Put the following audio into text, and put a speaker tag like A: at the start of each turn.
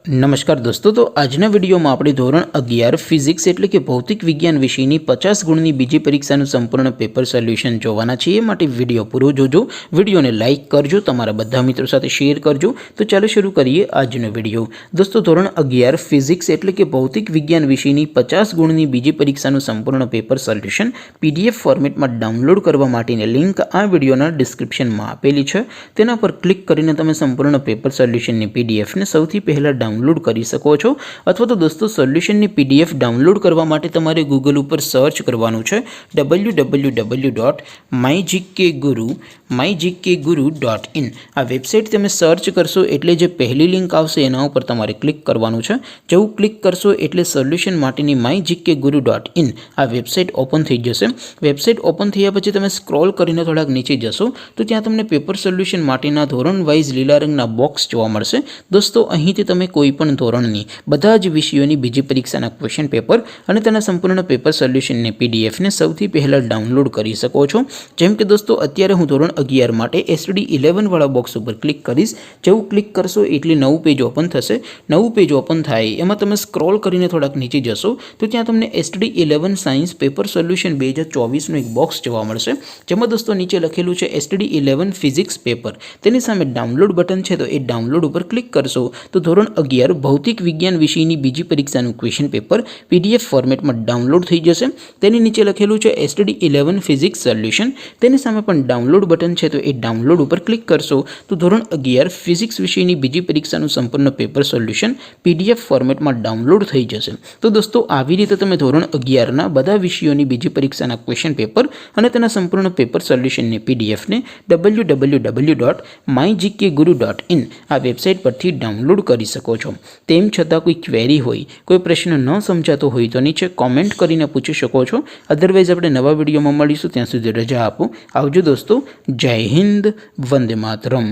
A: नमस्कार दोस्तों, तो આજના વિડીયોમાં આપણે ધોરણ 11 ફિઝિક્સ એટલે કે ભૌતિક વિજ્ઞાન વિષયની 50 ગુણની બીજી પરીક્ષાનું સંપૂર્ણ પેપર સોલ્યુશન જોવાના છીએ। માટે વિડીયો પૂરો જોજો, વિડીયોને લાઇક કરજો, તમારા બધા મિત્રો સાથે શેર કરજો। તો ચાલો શરૂ કરીએ આજનો વિડીયો। દોસ્તો, ધોરણ 11 ફિઝિક્સ એટલે કે ભૌતિક વિજ્ઞાન વિષયની 50 ગુણની બીજી પરીક્ષાનું સંપૂર્ણ પેપર સોલ્યુશન PDF ફોર્મેટમાં ડાઉનલોડ કરવા માટેની લિંક આ વિડીયોના ડિસ્ક્રિપ્શનમાં આપેલી છે। તેના પર ક્લિક કરીને તમે સંપૂર્ણ પેપર સોલ્યુશનની PDF ને સૌથી પહેલા डाउनलॉड कर सको छो। अथवा तो दोस्तों सोल्यूशन की PDF डाउनलॉड करवा माटे तमारे गूगल पर सर्च करवानुं छे www.mygkguru.in। आ वेबसाइट तमे सर्च करशो एटले जे पहली लिंक आवशे एना पर तमारे क्लिक करवानुं छे। जेवुं क्लिक करशो एटले सोल्यूशन माटेनी mygkguru.in आ वेबसाइट ओपन थई जशे। वेबसाइट ओपन थया पछी तमे स्क्रॉल करीने थोड़ाक नीचे जशो तो त्यां तमने पेपर सोल्यूशन माटेना धोरण वाइज लीला रंगना बॉक्स जोवा मळशे। दोस्तों, અહીંથી તમે કોઈપણ ધોરણની બધા જ વિષયોની બીજી પરીક્ષાના ક્વેશ્ચન પેપર અને તેના સંપૂર્ણ પેપર સોલ્યુશનની PDF ને સૌથી પહેલા ડાઉનલોડ કરી શકો છો। જેમ કે દોસ્તો, અત્યારે હું ધોરણ 11 માટે STD 11 વાળા બોક્સ ઉપર ક્લિક કરીશ। જેવું ક્લિક કરશો એટલે નવું પેજ ઓપન થશે। નવું પેજ ઓપન થાય એમાં તમે સ્ક્રોલ કરીને થોડાક નીચે જશો તો ત્યાં તમને STD 11 સાયન્સ પેપર સોલ્યુશન 2024 નું એક બોક્સ જોવા મળશે, જેમાં દોસ્તો નીચે લખેલું છે STD 11 ફિઝિક્સ પેપર। તેની સામે ડાઉનલોડ બટન છે, તો એ ડાઉનલોડ ઉપર ક્લિક કરશો तो ધોરણ 11 ભૌતિક વિજ્ઞાન વિષયની બીજી પરીક્ષાનું ક્વેશ્ચન પેપર PDF ફોર્મેટમાં ડાઉનલોડ થઈ જશે। તેની નીચે લખેલું છે STD 11 ફિઝિક્સ સોલ્યુશન। તેની સામે પણ ડાઉનલોડ બટન છે, તો એ ડાઉનલોડ ઉપર ક્લિક કરશો તો ધોરણ 11 ફિઝિક્સ વિષયની બીજી પરીક્ષાનું સંપૂર્ણ પેપર સોલ્યુશન PDF ફોર્મેટમાં ડાઉનલોડ થઈ જશે। તો દોસ્તો, આવી રીતે તમે ધોરણ 11ના બધા વિષયોની બીજી પરીક્ષાના ક્વેશ્ચન પેપર અને તેના સંપૂર્ણ પેપર સોલ્યુશનની PDF ને www.mygkguru.in આ વેબસાઇટ પરથી ડાઉનલોડ કરી શકો છો। તેમ છતાં કોઈ ક્વેરી હોય, કોઈ પ્રશ્ન ન સમજાતો હોય તો નીચે કોમેન્ટ કરીને પૂછી શકો છો। અધરવાઇઝ આપણે નવા વિડીયોમાં મળીશું, ત્યાં સુધી રજા આપો। આવજો દોસ્તો, જય હિન્દ, વંદે માતરમ।